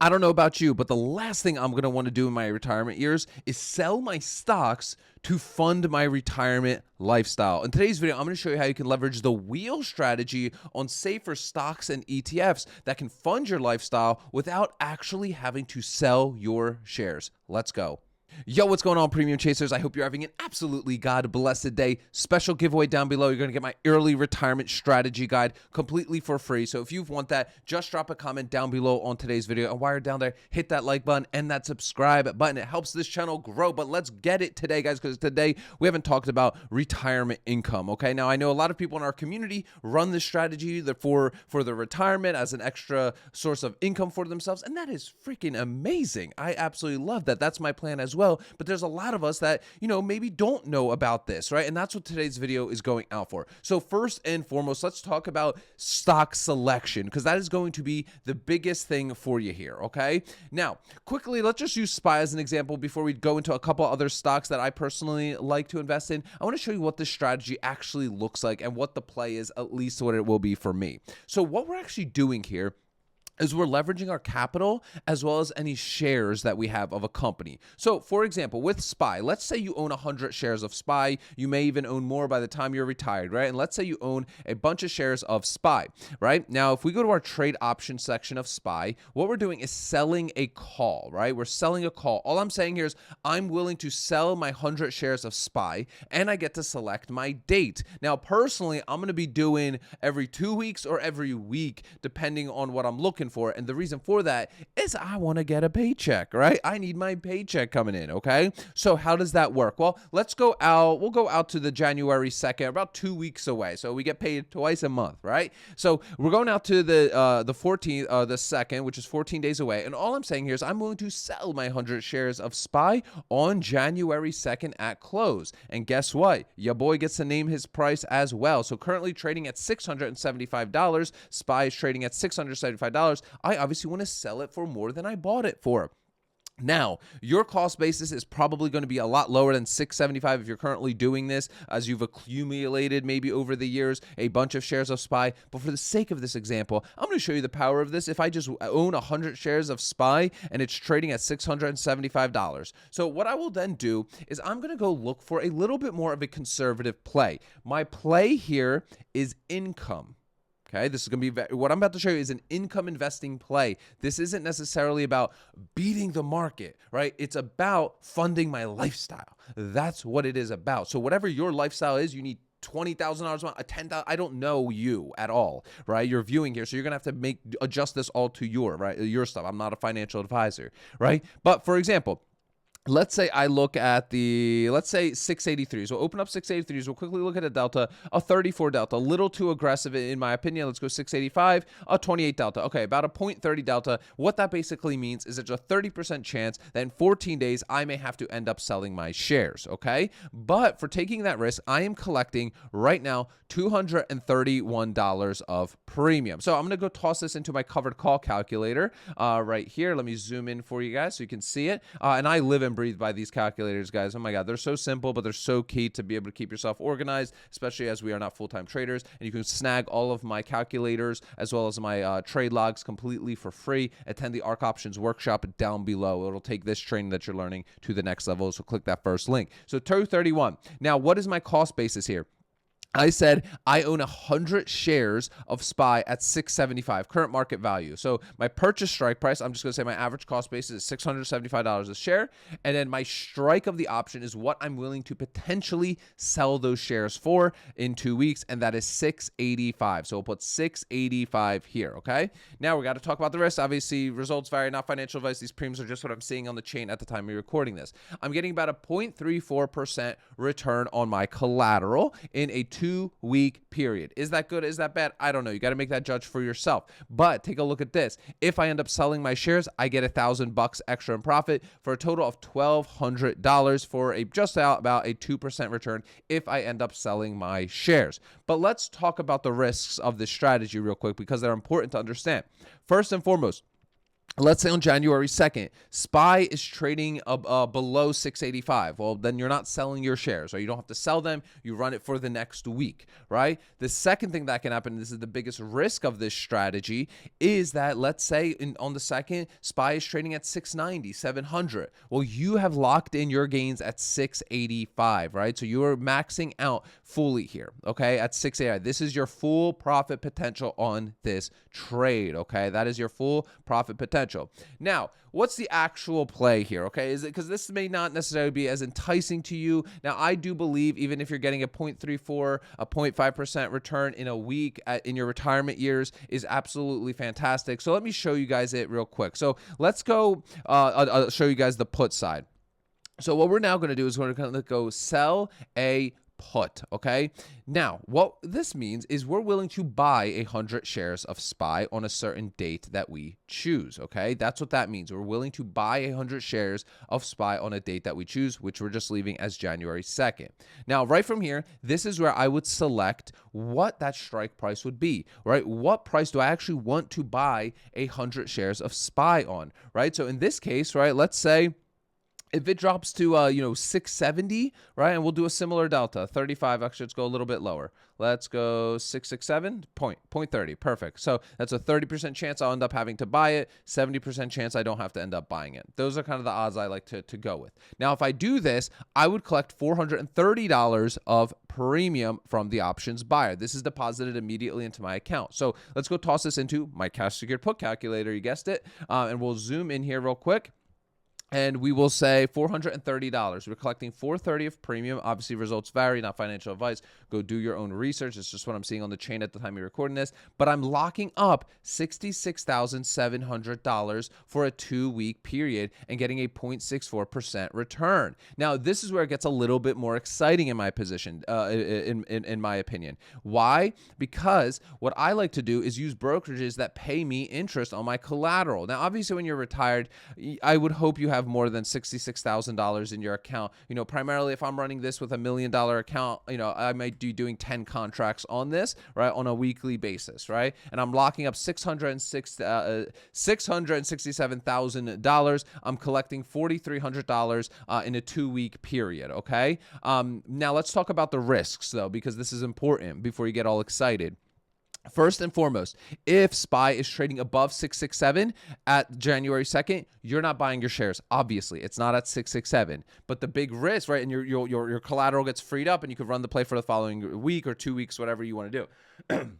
I don't know about you, but the last thing I'm going to want to do in my retirement years is sell my stocks to fund my retirement lifestyle. In today's video, I'm going to show you how you can leverage the wheel strategy on safer stocks and ETFs that can fund your lifestyle without actually having to sell your shares. Let's go. Yo, what's going on, Premium Chasers? I hope you're having an absolutely God-blessed day. Special giveaway down below. You're going to get my early retirement strategy guide completely for free. So if you want that, just drop a comment down below on today's video. And while you're down there, hit that like button and that subscribe button. It helps this channel grow. But let's get it today, guys, because today we haven't talked about retirement income, okay? Now, I know a lot of people in our community run this strategy for their retirement as an extra source of income for themselves, and that is freaking amazing. I absolutely love that. That's my plan as well. But there's a lot of us that, maybe don't know about this, right? And that's what today's video is going out for. So first and foremost, let's talk about stock selection, because that is going to be the biggest thing for you here, okay? Now, quickly, let's just use SPY as an example before we go into a couple other stocks that I personally like to invest in. I want to show you what this strategy actually looks like and what the play is, at least what it will be for me. So what we're actually doing here is we're leveraging our capital as well as any shares that we have of a company. So for example, with SPY, let's say you own 100 shares of SPY. You may even own more by the time you're retired, right? And let's say you own a bunch of shares of SPY, right? Now, if we go to our trade option section of SPY, what we're doing is selling a call, right? We're selling a call. All I'm saying here is I'm willing to sell my 100 shares of SPY and I get to select my date. Now, personally, I'm going to be doing every 2 weeks or every week, depending on what I'm looking for. And the reason for that is I want to get a paycheck, right? I need my paycheck coming in, okay? So how does that work? Well, let's go out. We'll go out to the January 2nd, about 2 weeks away. So we get paid twice a month, right? So we're going out to the 14th, the 2nd, which is 14 days away. And all I'm saying here is I'm willing to sell my 100 shares of SPY on January 2nd at close. And guess what? Your boy gets to name his price as well. So currently trading at $675. SPY is trading at $675. I obviously want to sell it for more than I bought it for. Now, your cost basis is probably going to be a lot lower than $675 if you're currently doing this, as you've accumulated maybe over the years a bunch of shares of SPY. But for the sake of this example, I'm going to show you the power of this. If I just own 100 shares of SPY and it's trading at $675. So what I will then do is I'm going to go look for a little bit more of a conservative play. My play here is income. Okay, this is going to be what I'm about to show you is an income investing play. This isn't necessarily about beating the market, right? It's about funding my lifestyle. That's what it is about. So whatever your lifestyle is, you need $20,000 a month, $10,000. I don't know you at all, right? You're viewing here, so you're gonna have to adjust this all to your stuff. I'm not a financial advisor, right? But for example, let's say I look at let's say 683s. We'll open up 683s. We'll quickly look at a delta, a 34 delta, a little too aggressive in my opinion. Let's go 685, a 28 delta. Okay, about a 0.30 delta. What that basically means is there's a 30% chance that in 14 days, I may have to end up selling my shares, okay? But for taking that risk, I am collecting right now $231 of premium. So I'm gonna go toss this into my covered call calculator right here. Let me zoom in for you guys so you can see it. And I live and breathe by these calculators, guys. Oh my God, they're so simple, but they're so key to be able to keep yourself organized, especially as we are not full-time traders. And you can snag all of my calculators as well as my trade logs completely for free. Attend the Ark Options workshop down below. It'll take this training that you're learning to the next level. So click that first link. So 231. Now, what is my cost basis here? I said I own 100 shares of SPY at $675 current market value. So my purchase strike price, I'm just going to say my average cost basis is $675 a share. And then my strike of the option is what I'm willing to potentially sell those shares for in 2 weeks. And that is $685. So we'll put $685 here. Okay. Now we got to talk about the risk. Obviously, results vary, not financial advice. These premiums are just what I'm seeing on the chain at the time of recording this. I'm getting about a 0.34% return on my collateral in a 2-week period. Is that good? Is that bad? I don't know. You got to make that judge for yourself. But take a look at this. If I end up selling my shares, I get $1,000 extra in profit for a total of $1,200 for just about a 2% return if I end up selling my shares. But let's talk about the risks of this strategy real quick because they're important to understand. First and foremost, let's say on January 2nd, SPY is trading below 685. Well, then you're not selling your shares, right? You don't have to sell them. You run it for the next week, right? The second thing that can happen, and this is the biggest risk of this strategy, is that let's say on the second, SPY is trading at 690, 700. Well, you have locked in your gains at 685, right? So you are maxing out fully here, okay, at 685. This is your full profit potential on this trade, okay? That is your full profit potential. Now, what's the actual play here? Okay, is it because this may not necessarily be as enticing to you? Now, I do believe even if you're getting a 0.34, a 0.5% return in a week in your retirement years is absolutely fantastic. So let me show you guys it real quick. So let's go. I'll show you guys the put side. So what we're now going to do is we're going to go sell a put, okay? Now, what this means is we're willing to buy 100 shares of SPY on a certain date that we choose, okay? That's what that means. We're willing to buy 100 shares of SPY on a date that we choose, which we're just leaving as January 2nd. Now, right from here, this is where I would select what that strike price would be, right? What price do I actually want to buy 100 shares of SPY on, right? So in this case, right, let's say if it drops to 670, right, and we'll do a similar delta 35. Actually, let's go a little bit lower. Let's go 667 point 30. Perfect. So that's a 30% chance I'll end up having to buy it, 70% chance I don't have to end up buying it. Those are kind of the odds I like to go with. Now, if I do this, I would collect $430 of premium from the options buyer. This is deposited immediately into my account. So let's go toss this into my cash secured put calculator. You guessed it. And we'll zoom in here real quick. And we will say $430. We're collecting $430 of premium. Obviously, results vary, not financial advice. Go do your own research. It's just what I'm seeing on the chain at the time you're recording this. But I'm locking up $66,700 for a 2-week period and getting a 0.64% return. Now, this is where it gets a little bit more exciting in my position, in my opinion. Why? Because what I like to do is use brokerages that pay me interest on my collateral. Now, obviously, when you're retired, I would hope you have more than $66,000 in your account. Primarily if I'm running this with $1 million account, I might be doing 10 contracts on this, right, on a weekly basis, right? And I'm locking up $667,000. I'm collecting $4,300 in a 2-week period, okay? Now let's talk about the risks though, because this is important before you get all excited. First and foremost, if SPY is trading above 667 at January 2nd, you're not buying your shares. Obviously, it's not at 667. But the big risk, right, and your collateral gets freed up and you could run the play for the following week or 2 weeks, whatever you want to do.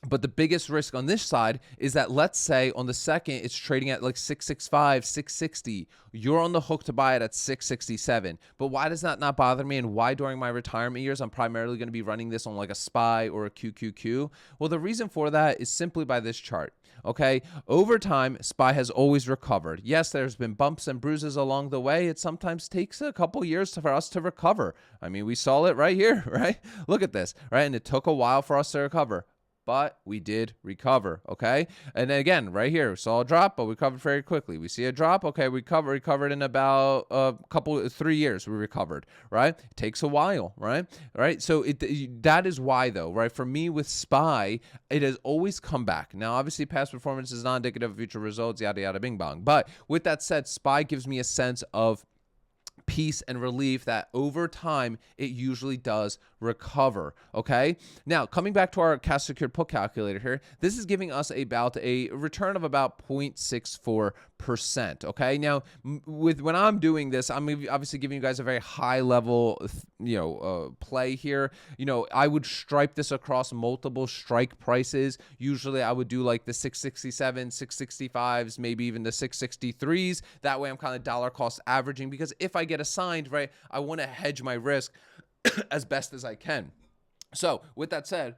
But the biggest risk on this side is that, let's say on the second, it's trading at like 665, 660. You're on the hook to buy it at 667. But why does that not bother me? And why during my retirement years, I'm primarily going to be running this on like a SPY or a QQQ? Well, the reason for that is simply by this chart. Okay, over time, SPY has always recovered. Yes, there's been bumps and bruises along the way. It sometimes takes a couple years for us to recover. I mean, we saw it right here, right? Look at this, right? And it took a while for us to recover. But we did recover, okay? And then again, right here, we saw a drop, but we recovered very quickly. We see a drop, okay, we recovered in about 3 years, we recovered, right? It takes a while, right? So that is why, though, right? For me with SPY, it has always come back. Now, obviously, past performance is not indicative of future results, yada, yada, bing, bong. But with that said, SPY gives me a sense of peace and relief that over time it usually does recover. Okay, now coming back to our cash secured put calculator here, this is giving us about a return of about 0.64%. Okay, now when I'm doing this, I'm obviously giving you guys a very high level play here. I would stripe this across multiple strike prices. Usually I would do like the 667, 665s, maybe even the 663s. That way I'm kind of dollar cost averaging, because if I get assigned, right, I want to hedge my risk as best as I can. So with that said,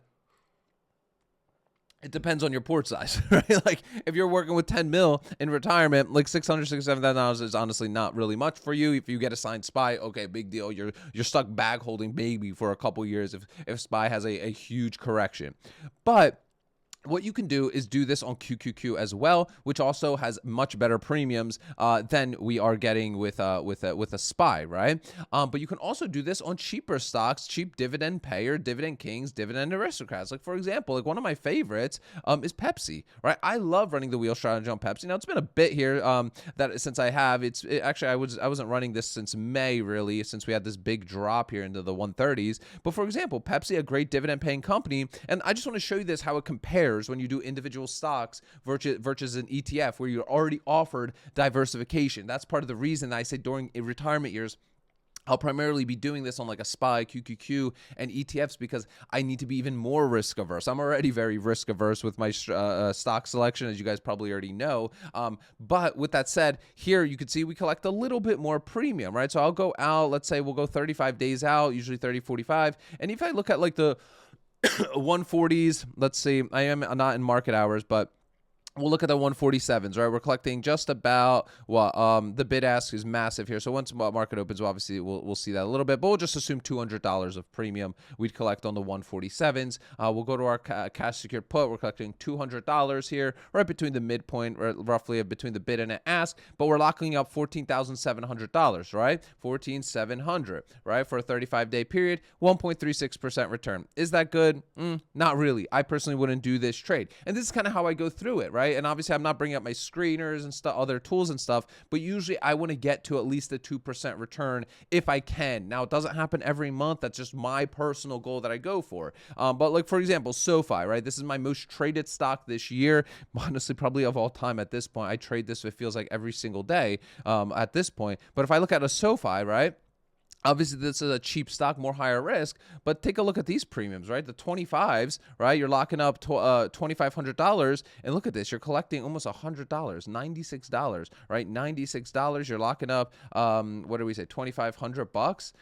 it depends on your port size, right? Like if you're working with 10 mil in retirement, like $667 is honestly not really much for you. If you get assigned SPY, okay, big deal. You're stuck bag holding maybe for a couple years if SPY has a huge correction. But what you can do is do this on QQQ as well, which also has much better premiums than we are getting with a SPY, right? But you can also do this on cheaper stocks, cheap dividend payer, dividend kings, dividend aristocrats. Like for example, like one of my favorites is Pepsi, right? I love running the wheel strategy on Pepsi. Now it's been a bit here that since I have actually I wasn't running this since May really, since we had this big drop here into the 130s. But for example, Pepsi, a great dividend paying company, and I just want to show you this how it compares when you do individual stocks versus an ETF where you're already offered diversification. That's part of the reason I say during retirement years, I'll primarily be doing this on like a SPY, QQQ, and ETFs because I need to be even more risk averse. I'm already very risk averse with my stock selection, as you guys probably already know. But with that said, here you can see we collect a little bit more premium, right? So I'll go out, let's say we'll go 35 days out, usually 30, 45. And if I look at like the 140s, let's see, I am not in market hours, but we'll look at the 147s, right? We're collecting just about the bid ask is massive here. So once market opens, obviously we'll see that a little bit, but we'll just assume $200 of premium we'd collect on the 147s. We'll go to our cash secured put. We're collecting $200 here, right between the midpoint, roughly between the bid and the ask, but we're locking up $14,700, right? 14,700, right? For a 35-day period, 1.36% return. Is that good? Not really. I personally wouldn't do this trade. And this is kind of how I go through it, right? And obviously I'm not bringing up my screeners and stuff, other tools and stuff, but usually I want to get to at least a 2% return if I can. Now it doesn't happen every month. That's just my personal goal that I go for. But like for example, SoFi, right? This is my most traded stock this year. Honestly, probably of all time at this point. I trade this, it feels like every single day at this point. But if I look at a SoFi, right? Obviously, this is a cheap stock, more higher risk, but take a look at these premiums, right? The 25s, right? You're locking up $2,500, and look at this. You're collecting almost $100, $96, right? $96. You're locking up, what do we say, $2,500,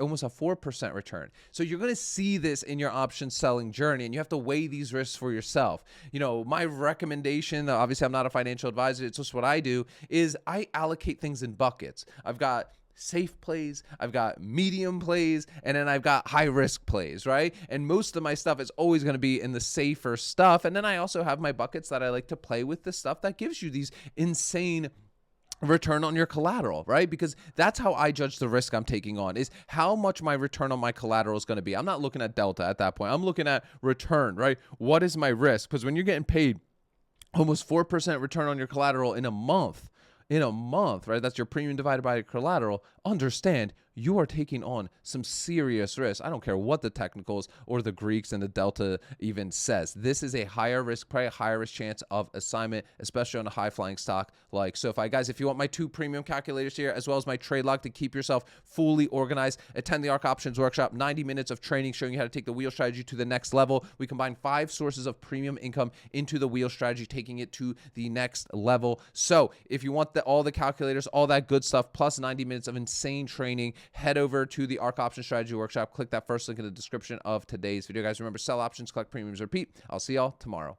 almost a 4% return. So you're going to see this in your option selling journey, and you have to weigh these risks for yourself. You know, my recommendation, obviously, I'm not a financial advisor. It's just what I do, is I allocate things in buckets. I've got safe plays, I've got medium plays, and then I've got high risk plays, right? And most of my stuff is always going to be in the safer stuff. And then I also have my buckets that I like to play with, the stuff that gives you these insane return on your collateral, right? Because that's how I judge the risk I'm taking on, is how much my return on my collateral is going to be. I'm not looking at delta at that point. I'm looking at return, right? What is my risk? Because when you're getting paid almost 4% return on your collateral in a month, right? That's your premium divided by your collateral. Understand you are taking on some serious risk. I don't care what the technicals or the Greeks and the delta even says. This is a higher risk, probably a higher risk chance of assignment, especially on a high flying stock like SoFi. Guys, if you want my 2 premium calculators here, as well as my trade log to keep yourself fully organized, attend the Ark Options Workshop, 90 minutes of training showing you how to take the wheel strategy to the next level. We combine 5 sources of premium income into the wheel strategy, taking it to the next level. So if you want all the calculators, all that good stuff, plus 90 minutes of insane training, head over to the Ark Options Strategy Workshop. Click that first link in the description of today's video. Guys, remember, sell options, collect premiums, repeat. I'll see y'all tomorrow.